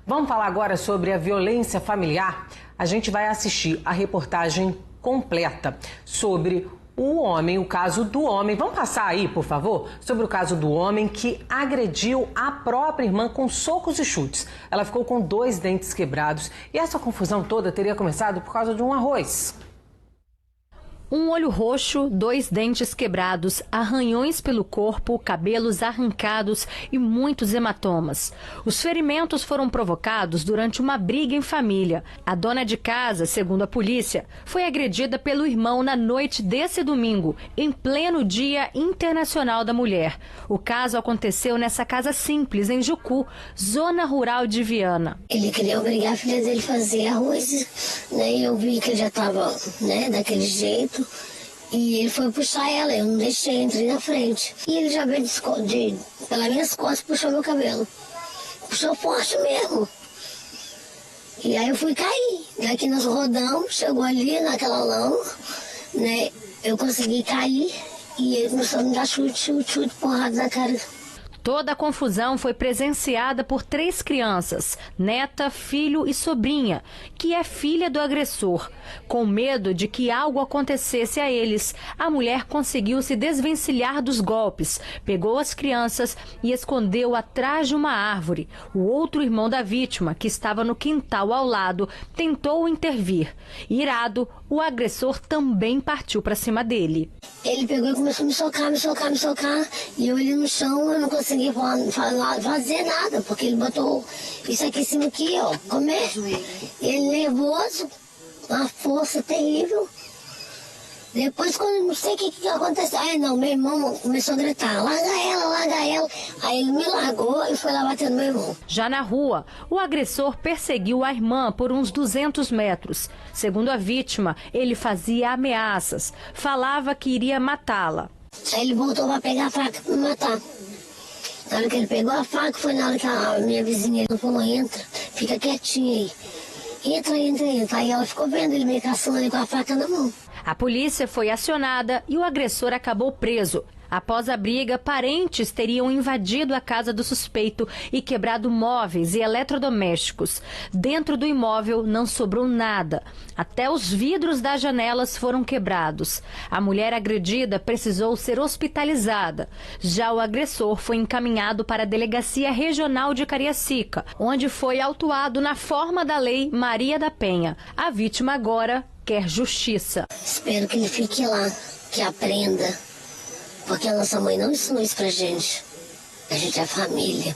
Vamos falar agora sobre a violência familiar? A gente vai assistir a reportagem completa sobre o homem, o caso do homem. Vamos passar aí, por favor, sobre o caso do homem que agrediu a própria irmã com socos e chutes. Ela ficou com 2 dentes quebrados e essa confusão toda teria começado por causa de um arroz. Um olho roxo, 2 dentes quebrados, arranhões pelo corpo, cabelos arrancados e muitos hematomas. Os ferimentos foram provocados durante uma briga em família. A dona de casa, segundo a polícia, foi agredida pelo irmão na noite desse domingo, em pleno Dia Internacional da Mulher. O caso aconteceu nessa casa simples, em Jucu, zona rural de Viana. Ele queria obrigar a filha dele a fazer arroz, né? E eu vi que ele já estava, daquele jeito. E ele foi puxar ela, eu não deixei, entrei na frente. E ele já veio pelas minhas costas, puxou meu cabelo. Puxou forte mesmo. E aí eu fui cair. Daqui nós rodamos, chegou ali naquela lama, né? Eu consegui cair e ele começou a me dar chute, porrada na cara. Toda a confusão foi presenciada por 3 crianças, neta, filho e sobrinha, que é filha do agressor. Com medo de que algo acontecesse a eles, a mulher conseguiu se desvencilhar dos golpes, pegou as crianças e escondeu atrás de uma árvore. O outro irmão da vítima, que estava no quintal ao lado, tentou intervir. Irado, o agressor também partiu para cima dele. Ele pegou e começou a me socar, e eu ali no chão, eu não conseguia fazer nada, porque ele botou isso aqui em cima aqui, ó, comer. Ele nervoso, uma força terrível. Depois, quando eu não sei o que aconteceu, meu irmão começou a gritar, larga ela. Aí ele me largou e foi lá bater no meu irmão. Já na rua, o agressor perseguiu a irmã por uns 200 metros. Segundo a vítima, ele fazia ameaças, falava que iria matá-la. Aí ele voltou para pegar a faca para me matar. Na hora que ele pegou a faca, foi na hora que a minha vizinha falou, entra, fica quietinha aí. Entra. Aí ela ficou vendo ele meio caçando ali com a faca na mão. A polícia foi acionada e o agressor acabou preso. Após a briga, parentes teriam invadido a casa do suspeito e quebrado móveis e eletrodomésticos. Dentro do imóvel não sobrou nada. Até os vidros das janelas foram quebrados. A mulher agredida precisou ser hospitalizada. Já o agressor foi encaminhado para a Delegacia Regional de Cariacica, onde foi autuado na forma da Lei Maria da Penha. A vítima agora quer justiça. Espero que ele fique lá, que aprenda. Porque a nossa mãe não ensinou isso pra gente. A gente é família.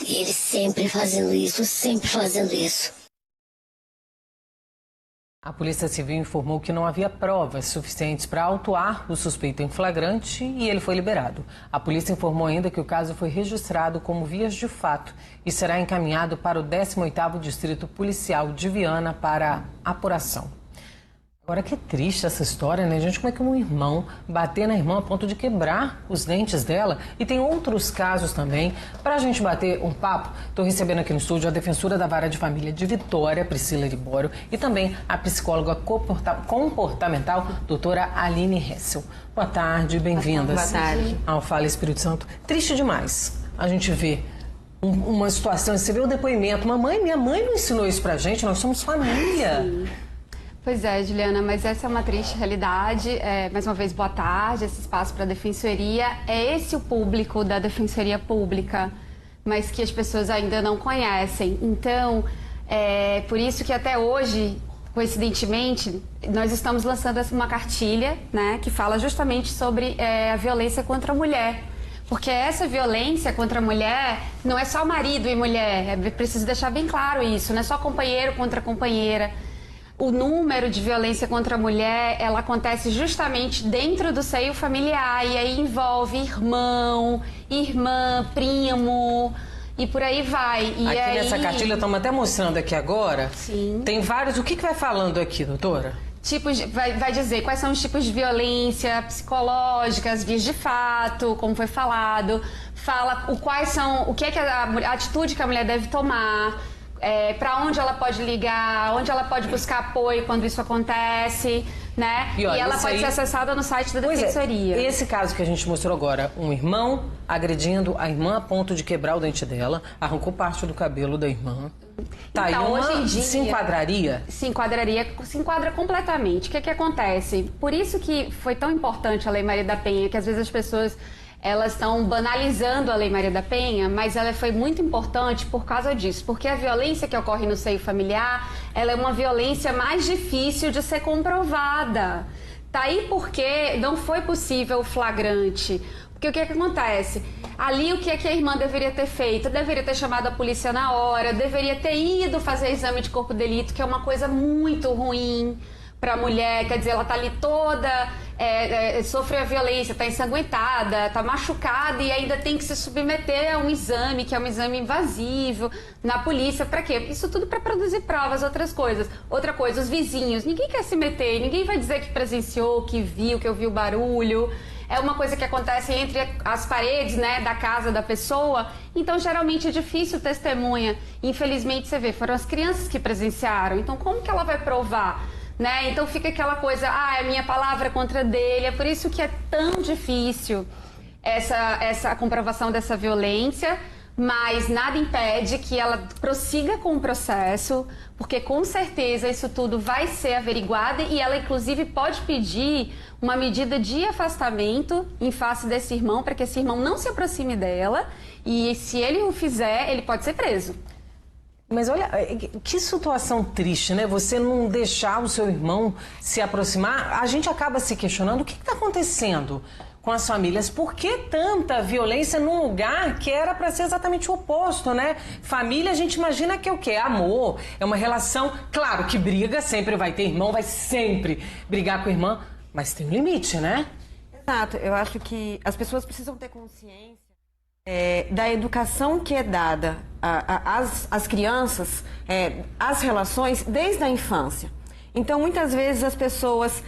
E ele sempre fazendo isso. A Polícia Civil informou que não havia provas suficientes para autuar o suspeito em flagrante e ele foi liberado. A polícia informou ainda que o caso foi registrado como vias de fato e será encaminhado para o 18º Distrito Policial de Viana para apuração. Agora, que triste essa história, né, gente? Como é que um irmão bater na irmã a ponto de quebrar os dentes dela? E tem outros casos também. Para a gente bater um papo, estou recebendo aqui no estúdio a defensora da Vara de Família de Vitória, Priscila Libório, e também a psicóloga comportamental, doutora Aline Hessel. Boa tarde, bem-vindas. Boa tarde. Ao Fala Espírito Santo. Triste demais a gente ver uma situação, você vê o depoimento. Minha mãe não ensinou isso pra gente, nós somos família. Sim. Pois é, Juliana, mas essa é uma triste realidade. Mais uma vez, boa tarde, esse espaço para a Defensoria. É esse o público da Defensoria Pública, mas que as pessoas ainda não conhecem. Então, é por isso que até hoje, coincidentemente, nós estamos lançando uma cartilha, né, que fala justamente sobre a violência contra a mulher. Porque essa violência contra a mulher não é só marido e mulher, é preciso deixar bem claro isso, não é só companheiro contra companheira. O número de violência contra a mulher, ela acontece justamente dentro do seio familiar e aí envolve irmão, irmã, primo e por aí vai. E aqui aí... nessa cartilha, estamos até mostrando aqui agora. Sim. Tem vários. O que vai falando aqui, doutora? Vai dizer quais são os tipos de violência psicológica, as vias de fato, como foi falado. Fala o que é que a atitude que a mulher deve tomar. Para onde ela pode ligar, onde ela pode buscar apoio quando isso acontece, né? E, olha, ela pode aí... ser acessada no site da Defensoria. Esse caso que a gente mostrou agora, um irmão agredindo a irmã a ponto de quebrar o dente dela, arrancou parte do cabelo da irmã. Tá, então, hoje em dia, se enquadraria? Se enquadra completamente. O que acontece? Por isso que foi tão importante a Lei Maria da Penha, que às vezes as pessoas elas estão banalizando a Lei Maria da Penha, mas ela foi muito importante por causa disso, porque a violência que ocorre no seio familiar, ela é uma violência mais difícil de ser comprovada. Tá aí porque não foi possível o flagrante. Porque o que acontece? Ali, o que é que a irmã deveria ter feito? Deveria ter chamado a polícia na hora, deveria ter ido fazer exame de corpo de delito, que é uma coisa muito ruim para a mulher. Quer dizer, ela tá ali toda, sofreu a violência, tá ensanguentada, tá machucada e ainda tem que se submeter a um exame, que é um exame invasivo, na polícia. Para quê? Isso tudo para produzir provas, outras coisas. Outra coisa, os vizinhos, ninguém quer se meter, ninguém vai dizer que presenciou, que ouviu barulho. É uma coisa que acontece entre as paredes, né, da casa da pessoa. Então, geralmente é difícil testemunha. Infelizmente, você vê, foram as crianças que presenciaram. Então, como que ela vai provar? Né? Então, fica aquela coisa, é minha palavra contra dele. É por isso que é tão difícil essa comprovação dessa violência. Mas nada impede que ela prossiga com o processo, porque com certeza isso tudo vai ser averiguado e ela inclusive pode pedir uma medida de afastamento em face desse irmão, para que esse irmão não se aproxime dela e se ele o fizer, ele pode ser preso. Mas olha, que situação triste, né? Você não deixar o seu irmão se aproximar. A gente acaba se questionando o que está acontecendo com as famílias. Por que tanta violência num lugar que era para ser exatamente o oposto, né? Família, a gente imagina que é o quê? Amor, é uma relação... Claro que briga, sempre vai ter irmão, vai sempre brigar com a irmã, mas tem um limite, né? Exato. Eu acho que as pessoas precisam ter consciência da educação que é dada às crianças, às relações, desde a infância. Então, muitas vezes as pessoas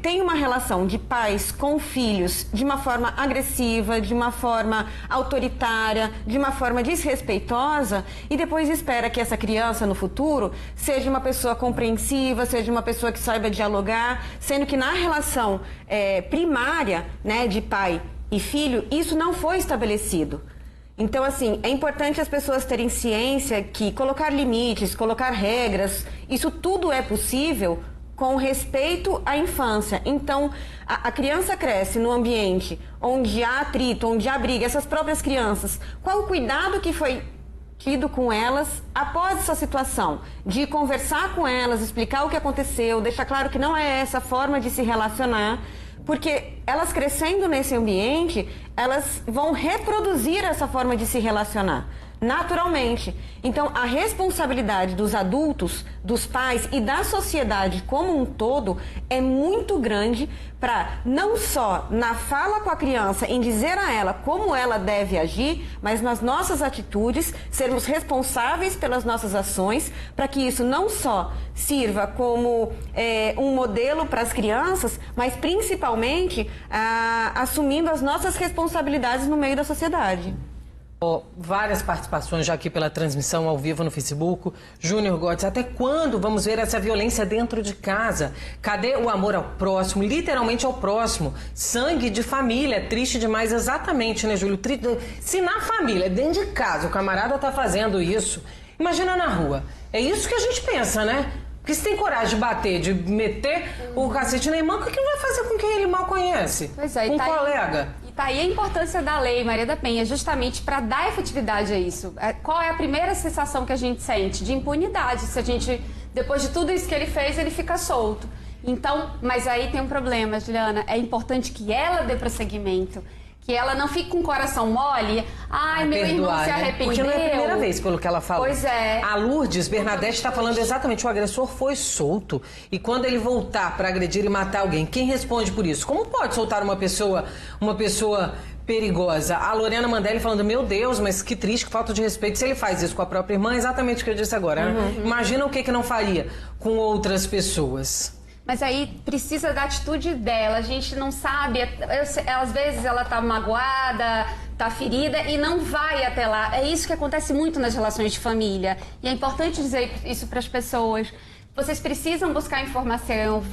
têm uma relação de pais com filhos de uma forma agressiva, de uma forma autoritária, de uma forma desrespeitosa e depois espera que essa criança no futuro seja uma pessoa compreensiva, seja uma pessoa que saiba dialogar, sendo que na relação primária, né, de pai e filho, isso não foi estabelecido. Então, assim, é importante as pessoas terem ciência que colocar limites, colocar regras, isso tudo é possível com respeito à infância. Então, a criança cresce num ambiente onde há atrito, onde há briga, essas próprias crianças, qual o cuidado que foi tido com elas após essa situação? De conversar com elas, explicar o que aconteceu, deixar claro que não é essa forma de se relacionar, porque elas crescendo nesse ambiente, elas vão reproduzir essa forma de se relacionar, naturalmente. Então, a responsabilidade dos adultos, dos pais e da sociedade como um todo é muito grande para não só na fala com a criança, em dizer a ela como ela deve agir, mas nas nossas atitudes, sermos responsáveis pelas nossas ações, para que isso não só sirva como um modelo para as crianças, mas principalmente assumindo as nossas responsabilidades no meio da sociedade. Várias participações já aqui pela transmissão ao vivo no Facebook. Júnior Gottes, até quando vamos ver essa violência dentro de casa? Cadê o amor ao próximo? Literalmente ao próximo. Sangue de família. É triste demais, exatamente, né, Júlio? Se na família, dentro de casa, o camarada tá fazendo isso, imagina na rua. É isso que a gente pensa, né? Porque se tem coragem de bater, de meter o cacete na irmã, o que ele vai fazer com quem ele mal conhece? Pois é, com um colega. E tá aí a importância da Lei Maria da Penha, justamente para dar efetividade a isso. Qual é a primeira sensação que a gente sente? De impunidade. Se a gente, depois de tudo isso que ele fez, ele fica solto. Então, mas aí tem um problema, Juliana. É importante que ela dê prosseguimento. Que ela não fique com o coração mole. Ai, meu irmão se arrependeu. Porque não é a primeira vez, pelo que ela falou. Pois é. A Lourdes Bernadette está falando exatamente, o agressor foi solto. E quando ele voltar para agredir e matar alguém, quem responde por isso? Como pode soltar uma pessoa perigosa? A Lorena Mandelli falando, meu Deus, mas que triste, que falta de respeito. Se ele faz isso com a própria irmã, é exatamente o que eu disse agora. Né? Imagina o que não faria com outras pessoas. Mas aí precisa da atitude dela, a gente não sabe, às vezes ela tá magoada, tá ferida e não vai até lá. É isso que acontece muito nas relações de família. E é importante dizer isso para as pessoas, Vocês precisam buscar informação,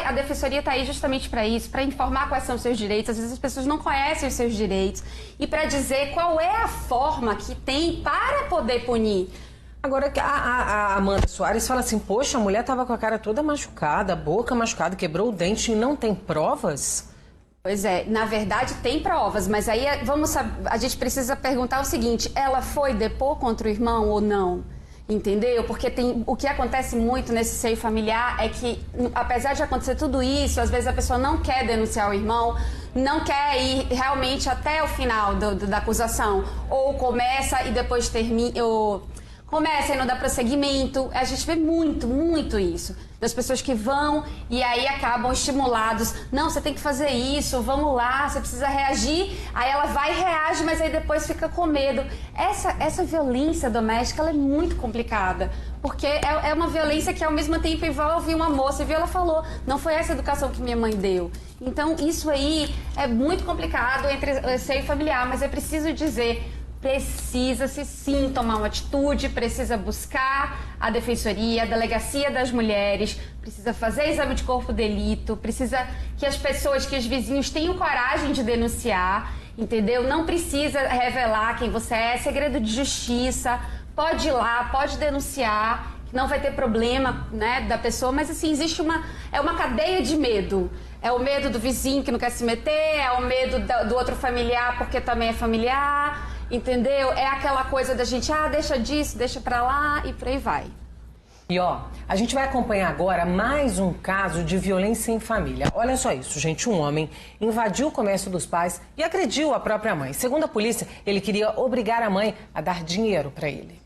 a defensoria está aí justamente para isso, para informar quais são os seus direitos. Às vezes as pessoas não conhecem os seus direitos e para dizer qual é a forma que tem para poder punir. Agora, a Amanda Soares fala assim, poxa, a mulher estava com a cara toda machucada, a boca machucada, quebrou o dente e não tem provas? Pois é, na verdade tem provas, mas aí a gente precisa perguntar o seguinte, ela foi depor contra o irmão ou não? Entendeu? Porque o que acontece muito nesse seio familiar é que, apesar de acontecer tudo isso, às vezes a pessoa não quer denunciar o irmão, não quer ir realmente até o final da acusação, ou começa e depois termina... Começa e não dá prosseguimento. A gente vê muito isso. Das pessoas que vão e aí acabam estimulados. Não, você tem que fazer isso, vamos lá, você precisa reagir. Aí ela vai e reage, mas aí depois fica com medo. Essa violência doméstica, ela é muito complicada. Porque é uma violência que ao mesmo tempo envolve uma moça. E ela falou, não foi essa educação que minha mãe deu. Então isso aí é muito complicado entre o seio familiar, mas é preciso dizer... Precisa-se sim tomar uma atitude, precisa buscar a defensoria, a delegacia das mulheres, precisa fazer exame de corpo de delito, precisa que as pessoas, que os vizinhos tenham coragem de denunciar, entendeu? Não precisa revelar quem você é segredo de justiça, pode ir lá, pode denunciar, que não vai ter problema, né, da pessoa, mas assim, existe uma cadeia de medo. É o medo do vizinho que não quer se meter, é o medo do outro familiar porque também é familiar... Entendeu? É aquela coisa da gente, deixa disso, deixa pra lá e por aí vai. E a gente vai acompanhar agora mais um caso de violência em família. Olha só isso, gente, um homem invadiu o comércio dos pais e agrediu a própria mãe. Segundo a polícia, ele queria obrigar a mãe a dar dinheiro pra ele.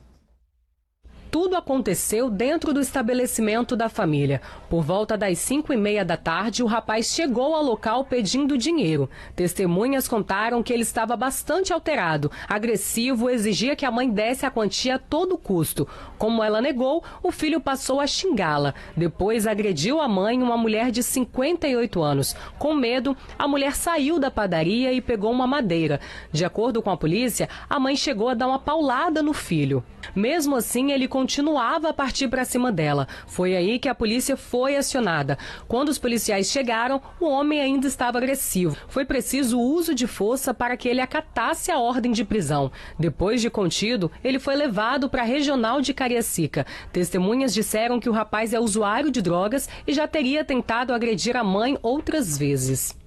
Tudo aconteceu dentro do estabelecimento da família. Por volta das 5h30 da tarde, o rapaz chegou ao local pedindo dinheiro. Testemunhas contaram que ele estava bastante alterado, agressivo, exigia que a mãe desse a quantia a todo custo. Como ela negou, o filho passou a xingá-la. Depois agrediu a mãe, uma mulher de 58 anos. Com medo, a mulher saiu da padaria e pegou uma madeira. De acordo com a polícia, a mãe chegou a dar uma paulada no filho. Mesmo assim, ele continuava a partir para cima dela. Foi aí que a polícia foi acionada. Quando os policiais chegaram, o homem ainda estava agressivo. Foi preciso o uso de força para que ele acatasse a ordem de prisão. Depois de contido, ele foi levado para a regional de Cariacica. Testemunhas disseram que o rapaz é usuário de drogas e já teria tentado agredir a mãe outras vezes.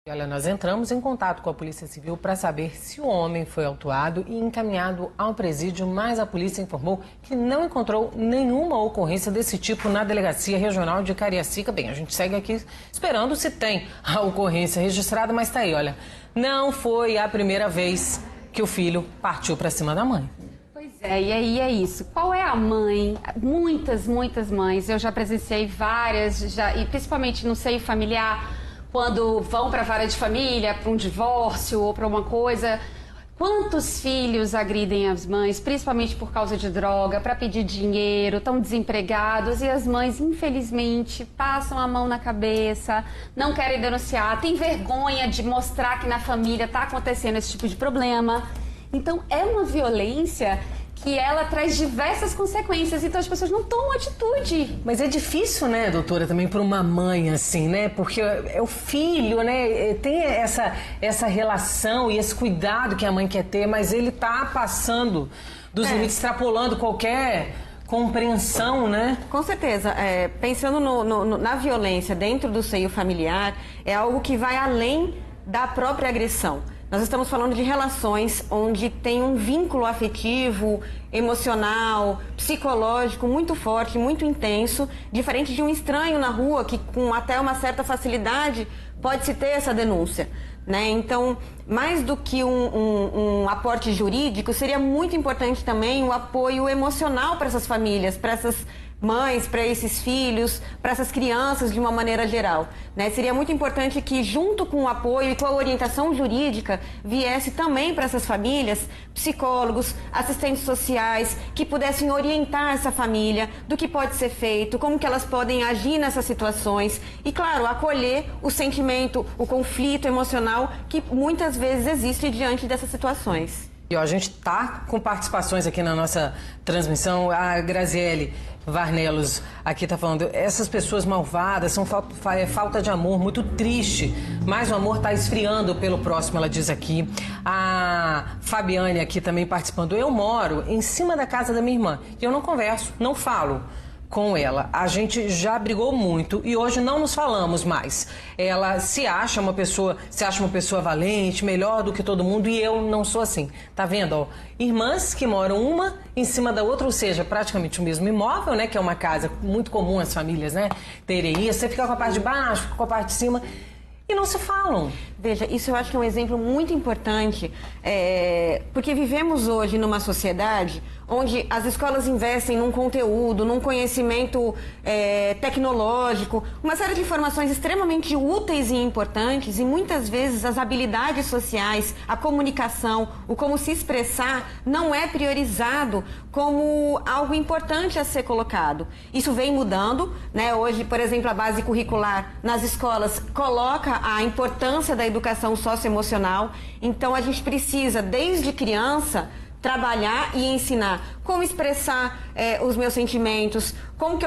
Olha, nós entramos em contato com a Polícia Civil para saber se o homem foi autuado e encaminhado ao presídio, mas a polícia informou que não encontrou nenhuma ocorrência desse tipo na Delegacia Regional de Cariacica. Bem, a gente segue aqui esperando se tem a ocorrência registrada, mas tá aí, olha, não foi a primeira vez que o filho partiu para cima da mãe. Pois é, e aí é isso. Qual é a mãe? Muitas mães, eu já presenciei várias, e principalmente no seio familiar, quando vão para a vara de família, para um divórcio ou para uma coisa. Quantos filhos agridem as mães, principalmente por causa de droga, para pedir dinheiro, estão desempregados e as mães, infelizmente, passam a mão na cabeça, não querem denunciar, têm vergonha de mostrar que na família está acontecendo esse tipo de problema. Então, é uma violência que ela traz diversas consequências, então as pessoas não tomam atitude. Mas é difícil, né, doutora, também para uma mãe, assim, né? Porque é o filho, né? Tem essa relação e esse cuidado que a mãe quer ter, mas ele tá passando dos limites, extrapolando qualquer compreensão, né? Com certeza. Pensando na violência dentro do seio familiar, é algo que vai além da própria agressão. Nós estamos falando de relações onde tem um vínculo afetivo, emocional, psicológico muito forte, muito intenso, diferente de um estranho na rua que com até uma certa facilidade pode-se ter essa denúncia, né? Então, mais do que um aporte jurídico, seria muito importante também o apoio emocional para essas famílias, para essas mães, para esses filhos, para essas crianças de uma maneira geral, né? Seria muito importante que junto com o apoio e com a orientação jurídica viesse também para essas famílias psicólogos, assistentes sociais que pudessem orientar essa família do que pode ser feito, como que elas podem agir nessas situações e, claro, acolher o sentimento, o conflito emocional que muitas vezes existe diante dessas situações. E ó, a gente tá com participações aqui na nossa transmissão. A Graziele Varnelos aqui tá falando, essas pessoas malvadas são falta de amor, muito triste, mas o amor tá esfriando pelo próximo, ela diz aqui. A Fabiane aqui também participando, eu moro em cima da casa da minha irmã e eu não converso, não falo com ela. A gente já brigou muito e hoje não nos falamos mais. Ela se acha uma pessoa valente, melhor do que todo mundo e eu não sou assim. Tá vendo, ó? Irmãs que moram uma em cima da outra, ou seja, praticamente o mesmo imóvel, né? Que é uma casa muito comum as famílias, né? Terem isso. Você fica com a parte de baixo, fica com a parte de cima e não se falam. Veja, isso eu acho que é um exemplo muito importante, porque vivemos hoje numa sociedade onde as escolas investem num conteúdo, num conhecimento tecnológico, uma série de informações extremamente úteis e importantes, e muitas vezes as habilidades sociais, a comunicação, o como se expressar, não é priorizado como algo importante a ser colocado. Isso vem mudando, né? Hoje, por exemplo, a base curricular nas escolas coloca a importância da educação socioemocional, então a gente precisa, desde criança, trabalhar e ensinar como expressar os meus sentimentos,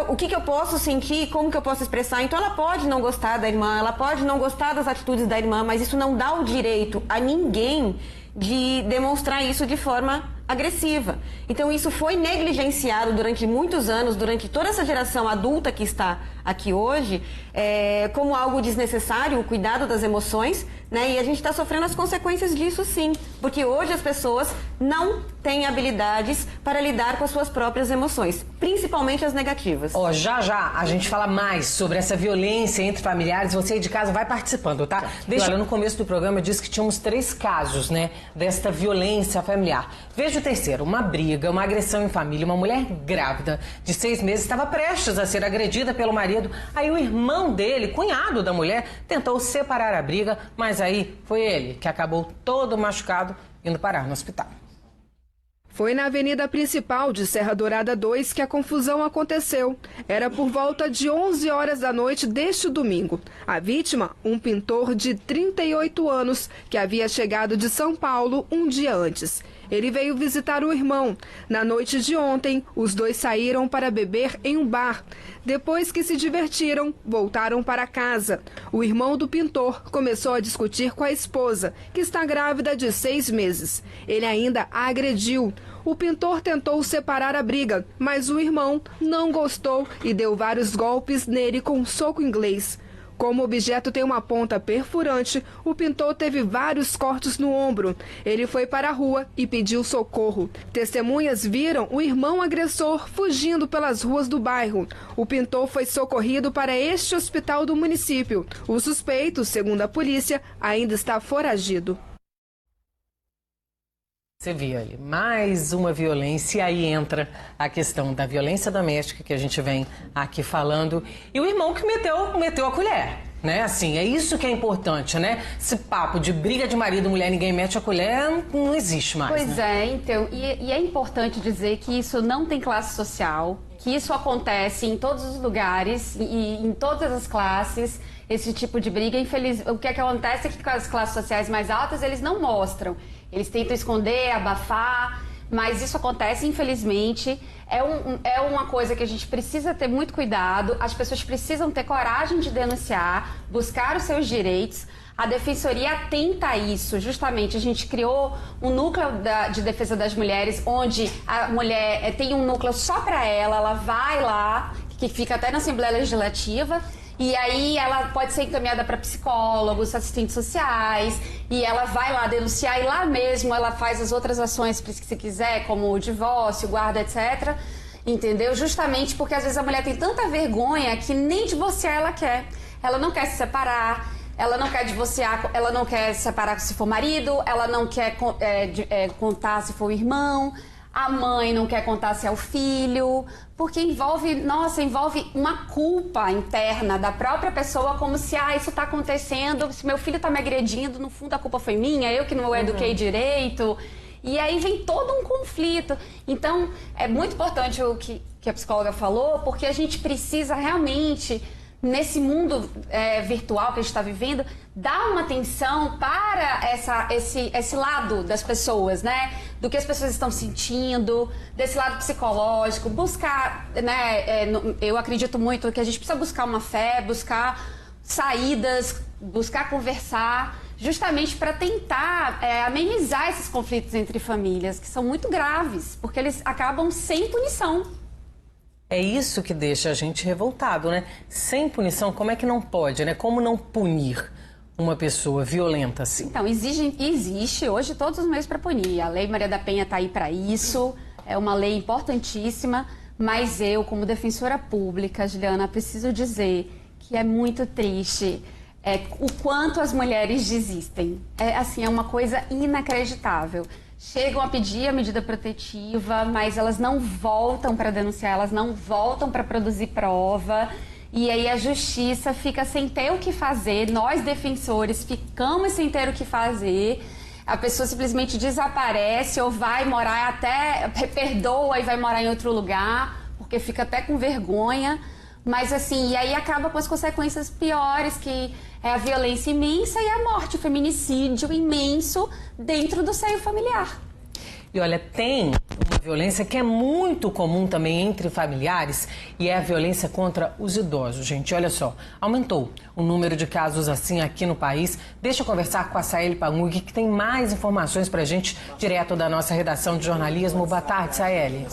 o que eu posso sentir, como que eu posso expressar. Então ela pode não gostar da irmã, ela pode não gostar das atitudes da irmã, mas isso não dá o direito a ninguém de demonstrar isso de forma agressiva. Então isso foi negligenciado durante muitos anos, durante toda essa geração adulta que está aqui hoje, como algo desnecessário, o cuidado das emoções, né? E a gente está sofrendo as consequências disso sim, porque hoje as pessoas não têm habilidades para lidar com as suas próprias emoções, principalmente as negativas. Ó, já a gente fala mais sobre essa violência entre familiares. Você aí de casa vai participando, tá? Olha, no começo do programa eu disse que tínhamos 3 casos, né, desta violência familiar. Veja o terceiro, uma briga, uma agressão em família. Uma mulher grávida de 6 meses estava prestes a ser agredida pelo marido. Aí o irmão dele, cunhado da mulher, tentou separar a briga, mas aí foi ele que acabou todo machucado indo parar no hospital. Foi na avenida principal de Serra Dourada 2 que a confusão aconteceu. Era por volta de 11 horas da noite deste domingo. A vítima, um pintor de 38 anos, que havia chegado de São Paulo um dia antes. Ele veio visitar o irmão. Na noite de ontem, os dois saíram para beber em um bar. Depois que se divertiram, voltaram para casa. O irmão do pintor começou a discutir com a esposa, que está grávida de 6 meses. Ele ainda a agrediu. O pintor tentou separar a briga, mas o irmão não gostou e deu vários golpes nele com um soco inglês. Como o objeto tem uma ponta perfurante, o pintor teve vários cortes no ombro. Ele foi para a rua e pediu socorro. Testemunhas viram o irmão agressor fugindo pelas ruas do bairro. O pintor foi socorrido para este hospital do município. O suspeito, segundo a polícia, ainda está foragido. Você viu ali, mais uma violência, e aí entra a questão da violência doméstica que a gente vem aqui falando, e o irmão que meteu a colher, né? Assim, é isso que é importante, né? Esse papo de briga de marido e mulher, ninguém mete a colher, não existe mais. Pois né? Então, e é importante dizer que isso não tem classe social, que isso acontece em todos os lugares e em todas as classes. Esse tipo de briga, o que acontece é que com as classes sociais mais altas, eles não mostram. Eles tentam esconder, abafar, mas isso acontece, infelizmente. É uma coisa que a gente precisa ter muito cuidado, as pessoas precisam ter coragem de denunciar, buscar os seus direitos. A Defensoria atenta a isso, justamente. A gente criou um núcleo de defesa das mulheres, onde a mulher tem um núcleo só para ela vai lá, que fica até na Assembleia Legislativa, e aí ela pode ser encaminhada para psicólogos, assistentes sociais, e ela vai lá denunciar, e lá mesmo ela faz as outras ações, se quiser, como o divórcio, guarda, etc. Entendeu? Justamente porque às vezes a mulher tem tanta vergonha que nem divorciar ela quer. Ela não quer se separar, ela não quer divorciar, ela não quer se separar se for marido, ela não quer contar se for irmão. A mãe não quer contar se é o filho, porque envolve uma culpa interna da própria pessoa, como se, isso está acontecendo, se meu filho está me agredindo, no fundo a culpa foi minha, eu que não eduquei direito. E aí vem todo um conflito. Então, é muito importante o que a psicóloga falou, porque a gente precisa realmente nesse mundo virtual que a gente está vivendo, dar uma atenção para esse lado das pessoas, né? Do que as pessoas estão sentindo, desse lado psicológico, buscar, né? Eu acredito muito que a gente precisa buscar uma fé, buscar saídas, buscar conversar, justamente para tentar amenizar esses conflitos entre famílias, que são muito graves, porque eles acabam sem punição. É isso que deixa a gente revoltado, né? Sem punição, como é que não pode, né? Como não punir uma pessoa violenta assim? Então, existe hoje todos os meios para punir. A Lei Maria da Penha está aí para isso, é uma lei importantíssima, mas eu, como defensora pública, Juliana, preciso dizer que é muito triste o quanto as mulheres desistem. É uma coisa inacreditável. Chegam a pedir a medida protetiva, mas elas não voltam para denunciar, elas não voltam para produzir prova. E aí a justiça fica sem ter o que fazer, nós defensores ficamos sem ter o que fazer. A pessoa simplesmente desaparece ou vai morar perdoa e vai morar em outro lugar, porque fica até com vergonha. Mas assim, e aí acaba com as consequências piores, que é a violência imensa e a morte, o feminicídio imenso dentro do seio familiar. E olha, tem uma violência que é muito comum também entre familiares e é a violência contra os idosos, gente. Olha só, aumentou o número de casos assim aqui no país. Deixa eu conversar com a Saeli Pamug, que tem mais informações pra gente, direto da nossa redação de jornalismo. Boa tarde, Saeli.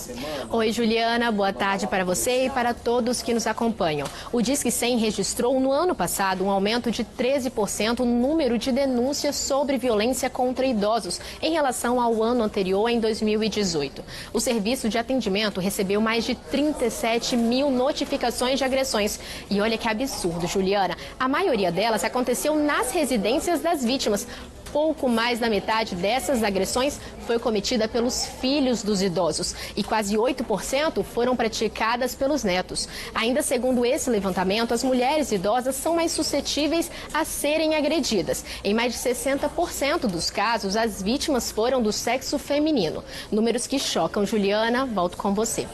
Oi, Juliana. Boa tarde para você e para todos que nos acompanham. O Disque 100 registrou no ano passado um aumento de 13% no número de denúncias sobre violência contra idosos em relação ao ano anterior, em 2018. O serviço de atendimento recebeu mais de 37 mil notificações de agressões. E olha que absurdo, Juliana. A maioria delas aconteceu nas residências das vítimas. Pouco mais da metade dessas agressões foi cometida pelos filhos dos idosos e quase 8% foram praticadas pelos netos. Ainda segundo esse levantamento, as mulheres idosas são mais suscetíveis a serem agredidas. Em mais de 60% dos casos, as vítimas foram do sexo feminino. Números que chocam. Juliana, volto com você.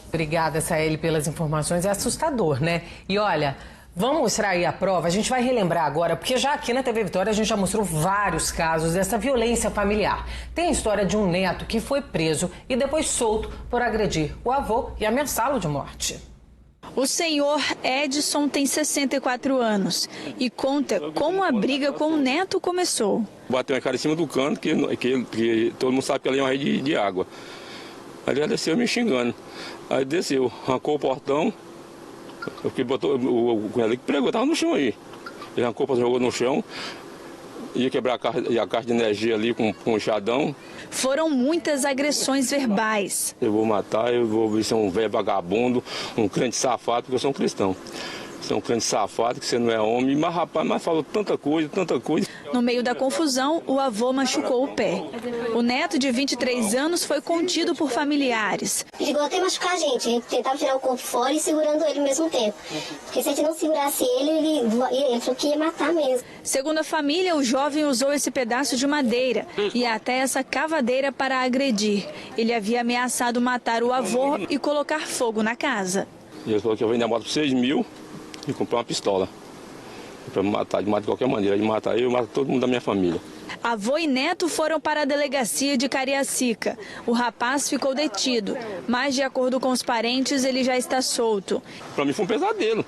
Obrigada, Saeli, pelas informações. É assustador, né? E olha, vamos mostrar aí a prova, a gente vai relembrar agora, porque já aqui na TV Vitória a gente já mostrou vários casos dessa violência familiar. Tem a história de um neto que foi preso e depois solto por agredir o avô e ameaçá-lo de morte. O senhor Edson tem 64 anos e conta como a briga com o neto começou. Bateu a cara em cima do cano, que todo mundo sabe que ali é uma rede de água. Aí ele desceu me xingando. Aí desceu, arrancou o portão. Porque botou o que pregou, estava no chão aí. Ele arrancou, jogou no chão, ia quebrar a caixa de energia ali com um enxadão. Foram muitas agressões verbais. Eu vou matar, eu vou ver se é um velho vagabundo, um crente safado, porque eu sou um cristão. Você é um crente safado, que você não é homem, mas rapaz, mas falou tanta coisa. No meio da confusão, o avô machucou o pé. O neto de 23 anos foi contido por familiares. Chegou até machucar a gente tentava tirar o corpo fora e segurando ele ao mesmo tempo. Porque se a gente não segurasse ele falou que ia matar mesmo. Segundo a família, o jovem usou esse pedaço de madeira e até essa cavadeira para agredir. Ele havia ameaçado matar o avô e colocar fogo na casa. Ele falou que eu vender a moto por 6 mil. E comprar uma pistola para me matar, de qualquer maneira. Ele mata eu mato todo mundo da minha família. Avô e neto foram para a delegacia de Cariacica. O rapaz ficou detido, mas de acordo com os parentes, ele já está solto. Para mim foi um pesadelo.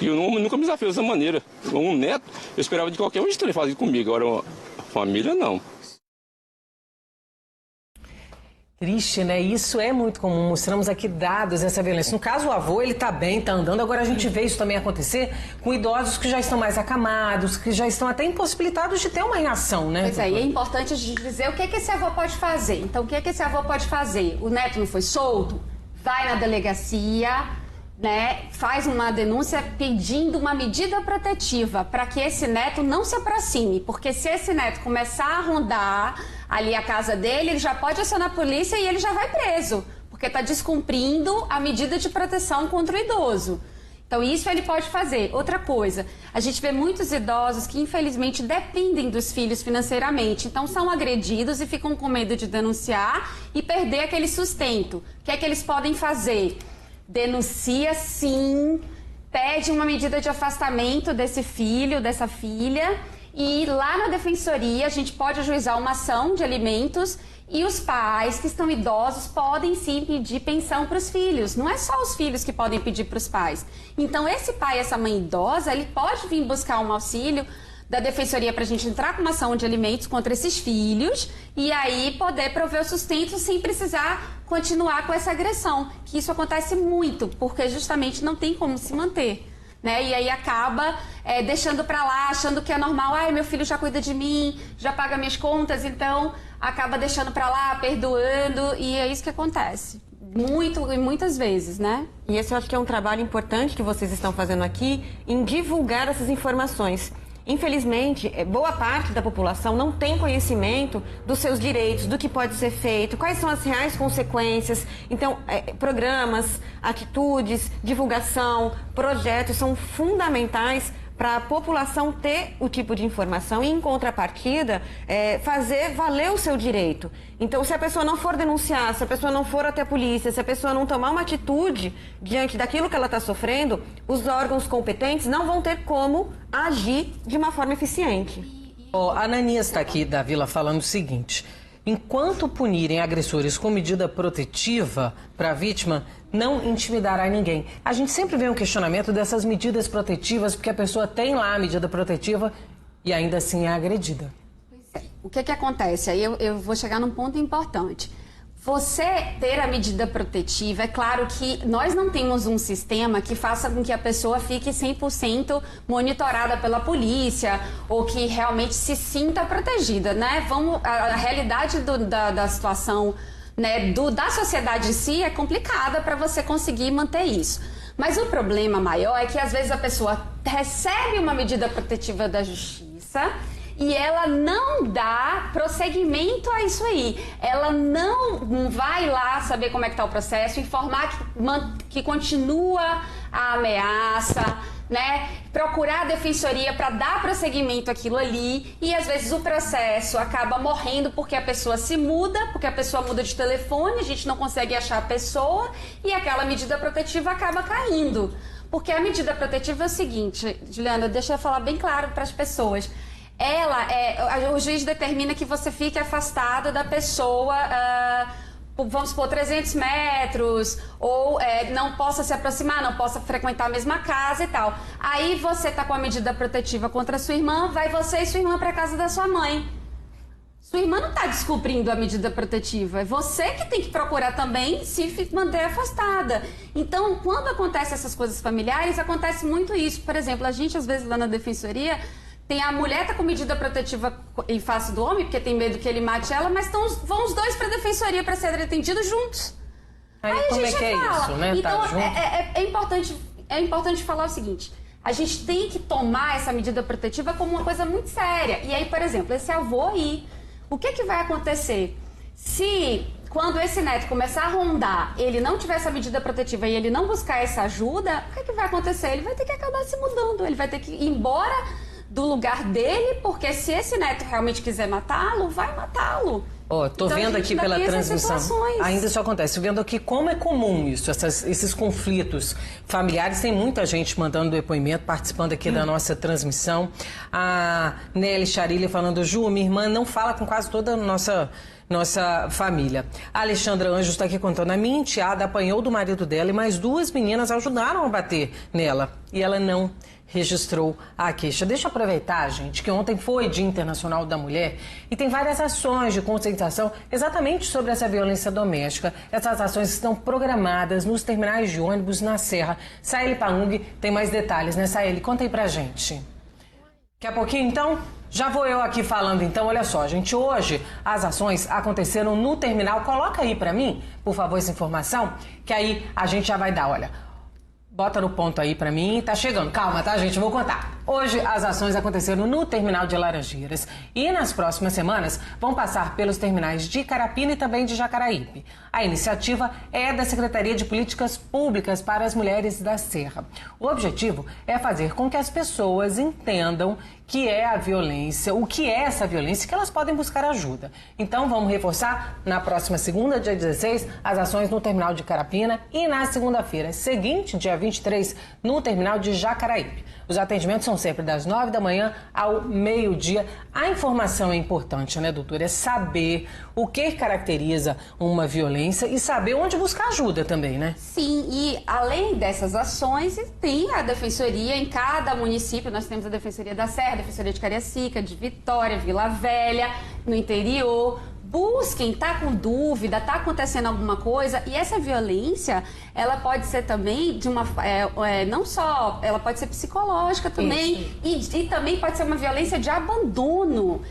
E eu nunca me desafiei dessa maneira. Um neto, eu esperava de qualquer um de ter fazido comigo. Agora, a família, não. Triste, né? Isso é muito comum. Mostramos aqui dados dessa violência. No caso, o avô, ele tá bem, tá andando. Agora a gente vê isso também acontecer com idosos que já estão mais acamados, que já estão até impossibilitados de ter uma reação, né? Pois é, e é importante a gente dizer o que esse avô pode fazer. Então, o que esse avô pode fazer? O neto não foi solto? Vai na delegacia, né? Faz uma denúncia pedindo uma medida protetiva para que esse neto não se aproxime. Porque se esse neto começar a rondar ali a casa dele, ele já pode acionar a polícia e ele já vai preso, porque está descumprindo a medida de proteção contra o idoso. Então, isso ele pode fazer. Outra coisa, a gente vê muitos idosos que, infelizmente, dependem dos filhos financeiramente. Então, são agredidos e ficam com medo de denunciar e perder aquele sustento. O que é que eles podem fazer? Denuncia, sim. pede uma medida de afastamento desse filho, dessa filha, e lá na defensoria a gente pode ajuizar uma ação de alimentos e os pais que estão idosos podem sim pedir pensão para os filhos. Não é só os filhos que podem pedir para os pais. Então esse pai, essa mãe idosa, ele pode vir buscar um auxílio da defensoria para a gente entrar com uma ação de alimentos contra esses filhos e aí poder prover o sustento sem precisar continuar com essa agressão, que isso acontece muito, porque justamente não tem como se manter, né? E aí acaba deixando para lá, achando que é normal, meu filho já cuida de mim, já paga minhas contas, então acaba deixando para lá, perdoando, e é isso que acontece. Muitas vezes, né? E esse eu acho que é um trabalho importante que vocês estão fazendo aqui em divulgar essas informações. Infelizmente, boa parte da população não tem conhecimento dos seus direitos, do que pode ser feito, quais são as reais consequências. Então, programas, atitudes, divulgação, projetos são fundamentais para a população ter o tipo de informação e, em contrapartida, fazer valer o seu direito. Então, se a pessoa não for denunciar, se a pessoa não for até a polícia, se a pessoa não tomar uma atitude diante daquilo que ela está sofrendo, os órgãos competentes não vão ter como agir de uma forma eficiente. A Ananias está aqui da Vila falando o seguinte: enquanto punirem agressores com medida protetiva para a vítima, não intimidará ninguém. A gente sempre vê um questionamento dessas medidas protetivas, porque a pessoa tem lá a medida protetiva e ainda assim é agredida. O que acontece? Aí eu vou chegar num ponto importante. Você ter a medida protetiva, é claro que nós não temos um sistema que faça com que a pessoa fique 100% monitorada pela polícia ou que realmente se sinta protegida, né? A realidade da situação, né, da sociedade em si é complicada para você conseguir manter isso. Mas o problema maior é que às vezes a pessoa recebe uma medida protetiva da justiça e ela não dá prosseguimento a isso aí. Ela não vai lá saber como é que está o processo, informar que continua a ameaça, né? Procurar a defensoria para dar prosseguimento àquilo ali, e às vezes o processo acaba morrendo porque a pessoa se muda, porque a pessoa muda de telefone, a gente não consegue achar a pessoa e aquela medida protetiva acaba caindo. Porque a medida protetiva é o seguinte, Juliana, deixa eu falar bem claro para as pessoas. O juiz determina que você fique afastado da pessoa, vamos supor, 300 metros, ou não possa se aproximar, não possa frequentar a mesma casa e tal. Aí você tá com a medida protetiva contra a sua irmã, vai você e sua irmã para casa da sua mãe. Sua irmã não está descumprindo a medida protetiva, é você que tem que procurar também se manter afastada. Então, quando acontecem essas coisas familiares, acontece muito isso. Por exemplo, a gente às vezes lá na defensoria tem a mulher tá com medida protetiva em face do homem, porque tem medo que ele mate ela, mas vão os dois para a defensoria para serem atendidos juntos. Aí como é que é isso, né? Então, tá junto? É importante falar o seguinte: a gente tem que tomar essa medida protetiva como uma coisa muito séria. E aí, por exemplo, esse avô aí, o que vai acontecer? Se, quando esse neto começar a rondar, ele não tiver essa medida protetiva e ele não buscar essa ajuda, o que vai acontecer? Ele vai ter que acabar se mudando, ele vai ter que ir embora do lugar dele, porque se esse neto realmente quiser matá-lo, vai matá-lo. Tô vendo aqui pela transmissão, ainda isso acontece. Vendo aqui como é comum isso, esses conflitos familiares. Tem muita gente mandando depoimento, participando aqui da nossa transmissão. A Nelly Charilli falando: Ju, minha irmã não fala com quase toda a nossa família. A Alexandra Anjos está aqui contando: a minha enteada apanhou do marido dela e mais 2 meninas ajudaram a bater nela. E ela não registrou a queixa. Deixa eu aproveitar, gente, que ontem foi Dia Internacional da Mulher e tem várias ações de conscientização exatamente sobre essa violência doméstica. Essas ações estão programadas nos terminais de ônibus na Serra. Saeli Paung tem mais detalhes, né, Saeli? Conta aí pra gente. Daqui a pouquinho, então, já vou eu aqui falando. Então, olha só, gente, hoje as ações aconteceram no terminal. Coloca aí pra mim, por favor, essa informação, que aí a gente já vai dar, olha. Bota no ponto aí pra mim, tá chegando. Calma, tá, gente? Eu vou contar. Hoje as ações aconteceram no terminal de Laranjeiras e nas próximas semanas vão passar pelos terminais de Carapina e também de Jacaraípe. A iniciativa é da Secretaria de Políticas Públicas para as Mulheres da Serra. O objetivo é fazer com que as pessoas entendam que é a violência, o que é essa violência, que elas podem buscar ajuda. Então vamos reforçar na próxima segunda, dia 16, as ações no terminal de Carapina e na segunda-feira seguinte, dia 23, no terminal de Jacaraípe. Os atendimentos são sempre das 9 da manhã ao meio-dia. A informação é importante, né, doutora? É saber o que caracteriza uma violência e saber onde buscar ajuda também, né? Sim, e além dessas ações, tem a defensoria em cada município. Nós temos a Defensoria da Serra, a Defensoria de Cariacica, de Vitória, Vila Velha, no interior. Busquem, tá com dúvida, tá acontecendo alguma coisa, e essa violência, ela pode ser também de uma, não só, ela pode ser psicológica também, e também pode ser uma violência de abandono.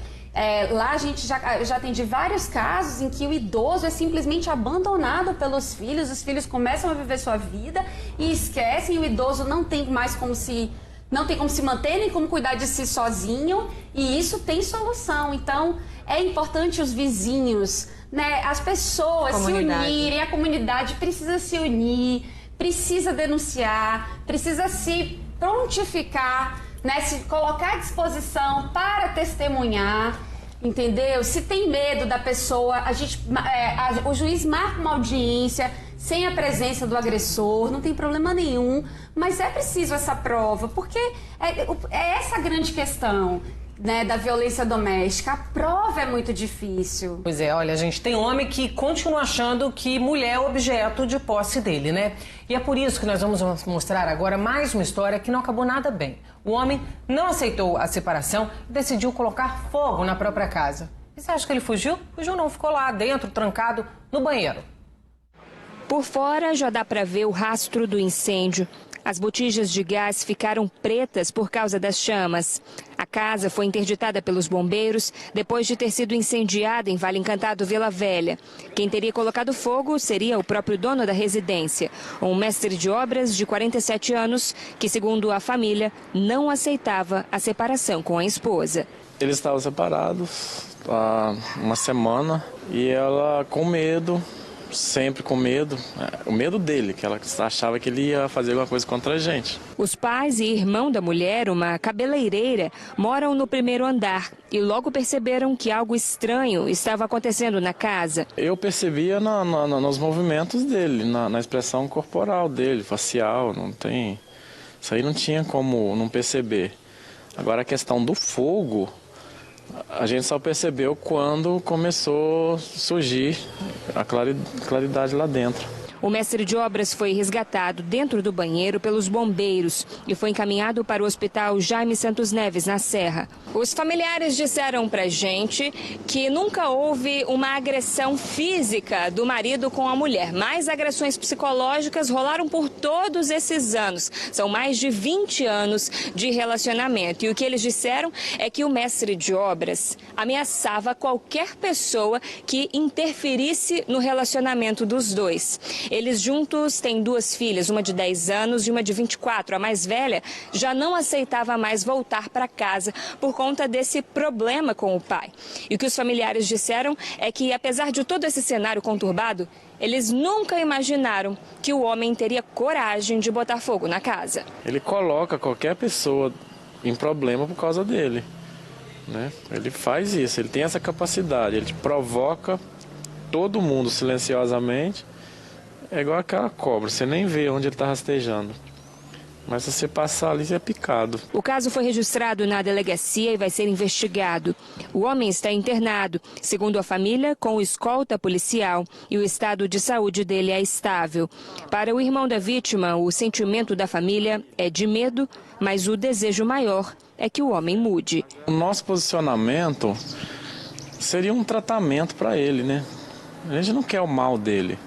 Lá a gente já atendi vários casos em que o idoso é simplesmente abandonado pelos filhos, os filhos começam a viver sua vida e esquecem, o idoso não tem mais como se manter, nem como cuidar de si sozinho, e isso tem solução. Então, é importante os vizinhos, né, as pessoas se unirem, a comunidade precisa se unir, precisa denunciar, precisa se prontificar, né, se colocar à disposição para testemunhar, entendeu? Se tem medo da pessoa, o juiz marca uma audiência sem a presença do agressor, não tem problema nenhum, mas é preciso essa prova, porque é essa a grande questão, né, da violência doméstica. A prova é muito difícil. Pois é, olha, gente, tem homem que continua achando que mulher é objeto de posse dele, né? E é por isso que nós vamos mostrar agora mais uma história que não acabou nada bem. O homem não aceitou a separação e decidiu colocar fogo na própria casa. E você acha que ele fugiu? Fugiu não, ficou lá dentro, trancado no banheiro. Por fora já dá para ver o rastro do incêndio. As botijas de gás ficaram pretas por causa das chamas. A casa foi interditada pelos bombeiros depois de ter sido incendiada em Vale Encantado, Vila Velha. Quem teria colocado fogo seria o próprio dono da residência, um mestre de obras de 47 anos que, segundo a família, não aceitava a separação com a esposa. Eles estavam separados há uma semana e ela com medo, sempre com medo, o medo dele, que ela achava que ele ia fazer alguma coisa contra a gente. Os pais e irmão da mulher, uma cabeleireira, moram no primeiro andar e logo perceberam que algo estranho estava acontecendo na casa. Eu percebia nos movimentos dele, na expressão corporal dele, facial, não tem... Isso aí não tinha como não perceber. Agora a questão do fogo, a gente só percebeu quando começou a surgir a claridade lá dentro. O mestre de obras foi resgatado dentro do banheiro pelos bombeiros e foi encaminhado para o hospital Jaime Santos Neves, na Serra. Os familiares disseram pra gente que nunca houve uma agressão física do marido com a mulher, mas agressões psicológicas rolaram por todos esses anos. São mais de 20 anos de relacionamento. E o que eles disseram é que o mestre de obras ameaçava qualquer pessoa que interferisse no relacionamento dos dois. Eles juntos têm 2 filhas, uma de 10 anos e uma de 24. A mais velha já não aceitava mais voltar para casa por conta desse problema com o pai. E o que os familiares disseram é que, apesar de todo esse cenário conturbado, eles nunca imaginaram que o homem teria coragem de botar fogo na casa. Ele coloca qualquer pessoa em problema por causa dele, né? Ele faz isso, ele tem essa capacidade, ele provoca todo mundo silenciosamente. É igual aquela cobra, você nem vê onde ele está rastejando. Mas se você passar ali, você é picado. O caso foi registrado na delegacia e vai ser investigado. O homem está internado, segundo a família, com escolta policial, e o estado de saúde dele é estável. Para o irmão da vítima, o sentimento da família é de medo, mas o desejo maior é que o homem mude. O nosso posicionamento seria um tratamento para ele, né? A gente não quer o mal dele.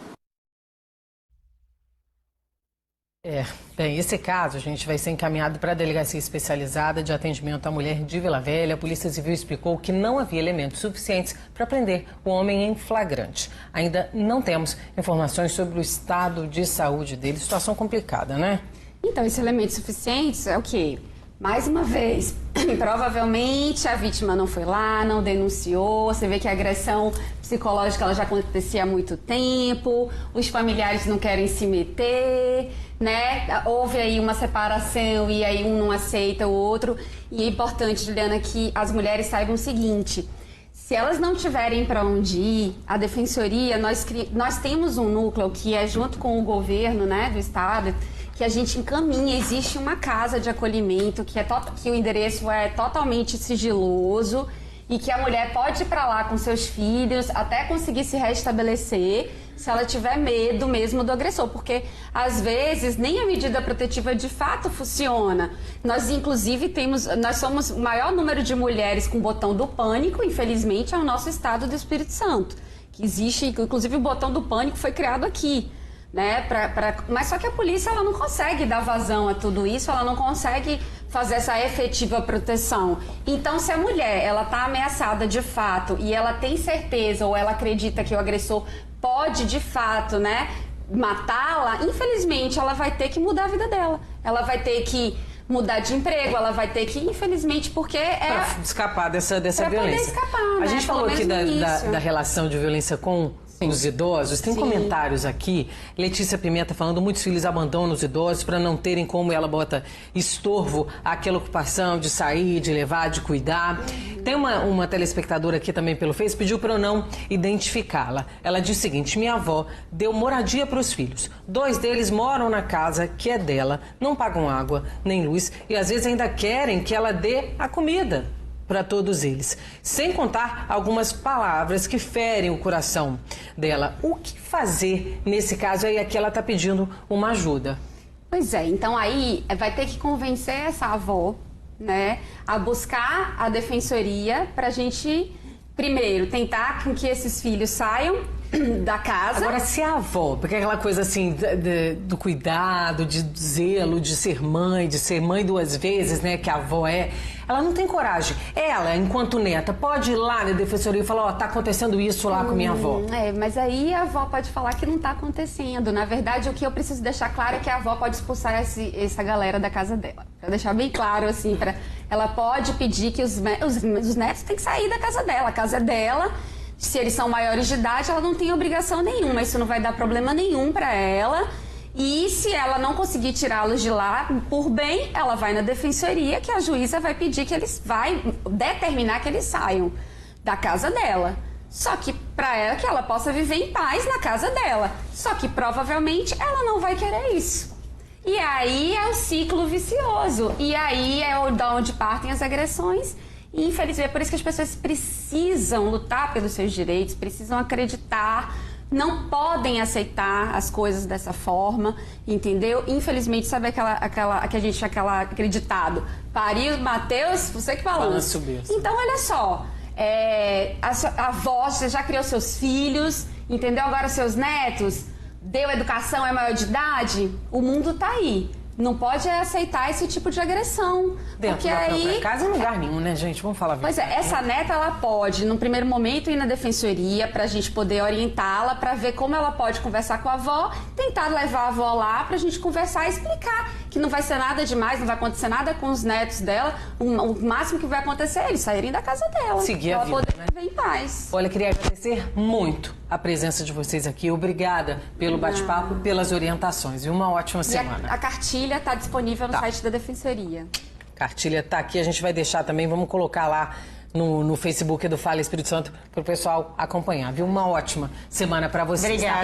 Bem, esse caso, a gente vai ser encaminhado para a Delegacia Especializada de Atendimento à Mulher de Vila Velha. A Polícia Civil explicou que não havia elementos suficientes para prender o homem em flagrante. Ainda não temos informações sobre o estado de saúde dele. Situação complicada, né? Então, esses elementos suficientes é o quê? Mais uma vez, provavelmente a vítima não foi lá, não denunciou. Você vê que a agressão psicológica ela já acontecia há muito tempo, os familiares não querem se meter, né? Houve aí uma separação e aí um não aceita o outro. E é importante, Juliana, que as mulheres saibam o seguinte: se elas não tiverem para onde ir, a defensoria, nós temos um núcleo que é junto com o governo, né, do estado, que a gente encaminha. Existe uma casa de acolhimento que o endereço é totalmente sigiloso e que a mulher pode ir para lá com seus filhos até conseguir se restabelecer, se ela tiver medo mesmo do agressor, porque às vezes nem a medida protetiva de fato funciona. Nós inclusive nós somos o maior número de mulheres com botão do pânico, infelizmente é o nosso estado do Espírito Santo, que existe, inclusive o botão do pânico foi criado aqui. Né, mas só que a polícia ela não consegue dar vazão a tudo isso, ela não consegue fazer essa efetiva proteção. Então, se a mulher ela está ameaçada de fato e ela tem certeza ou ela acredita que o agressor pode de fato, né, matá-la, infelizmente ela vai ter que mudar a vida dela. Ela vai ter que mudar de emprego, ela vai ter que, infelizmente, porque pra escapar dessa violência. Poder escapar, a gente falou aqui da relação de violência com os idosos. Tem comentários aqui. Letícia Pimenta falando: muitos filhos abandonam os idosos para não terem, como ela bota, estorvo àquela ocupação de sair, de levar, de cuidar. Tem uma telespectadora aqui também pelo Face, pediu para eu não identificá-la. Ela diz o seguinte: minha avó deu moradia para os filhos. 2 deles moram na casa que é dela, não pagam água nem luz e às vezes ainda querem que ela dê a comida para todos eles, sem contar algumas palavras que ferem o coração dela. O que fazer nesse caso aí? Aqui ela está pedindo uma ajuda. Pois é, então aí vai ter que convencer essa avó, né, a buscar a defensoria para a gente, primeiro, tentar com que esses filhos saiam da casa. Agora, se a avó, porque é aquela coisa assim do cuidado, de zelo, de ser mãe 2 vezes, né, que a avó ela não tem coragem. Ela, enquanto neta, pode ir lá na defensoria e falar: ó, tá acontecendo isso lá com minha avó. Mas aí a avó pode falar que não tá acontecendo. Na verdade, o que eu preciso deixar claro é que a avó pode expulsar essa galera da casa dela. Pra deixar bem claro, assim, ela pode pedir que os netos têm que sair da casa dela. A casa é dela. Se eles são maiores de idade, ela não tem obrigação nenhuma. Isso não vai dar problema nenhum para ela. E se ela não conseguir tirá-los de lá, por bem, ela vai na defensoria, que a juíza vai pedir vai determinar que eles saiam da casa dela. Só que para ela, que ela possa viver em paz na casa dela. Só que provavelmente ela não vai querer isso. E aí é o ciclo vicioso. E aí é da onde partem as agressões. E, infelizmente, é por isso que as pessoas precisam lutar pelos seus direitos, precisam acreditar, não podem aceitar as coisas dessa forma, entendeu? Infelizmente, sabe aquela que a gente tinha acreditado? Pariu, Mateus, você que falou. Então, olha só, a avó, você já criou seus filhos, entendeu? Agora seus netos, deu educação, é maior de idade, o mundo tá aí. Não pode aceitar esse tipo de agressão. Dentro da própria casa, em lugar nenhum, né, gente? Vamos falar a verdade. Pois é, essa neta, ela pode, num primeiro momento, ir na defensoria pra gente poder orientá-la, pra ver como ela pode conversar com a avó, tentar levar a avó lá pra gente conversar e explicar que não vai ser nada demais, não vai acontecer nada com os netos dela. O máximo que vai acontecer é eles saírem da casa dela. Seguir a vida, poder né? viver em paz. Olha, queria agradecer muito a presença de vocês aqui. Obrigada pelo bate-papo, pelas orientações. E uma ótima semana. A cartilha está disponível no site da Defensoria. Cartilha está aqui, a gente vai deixar também, vamos colocar lá no Facebook do Fala Espírito Santo para o pessoal acompanhar, viu? Uma ótima semana para vocês. Obrigada.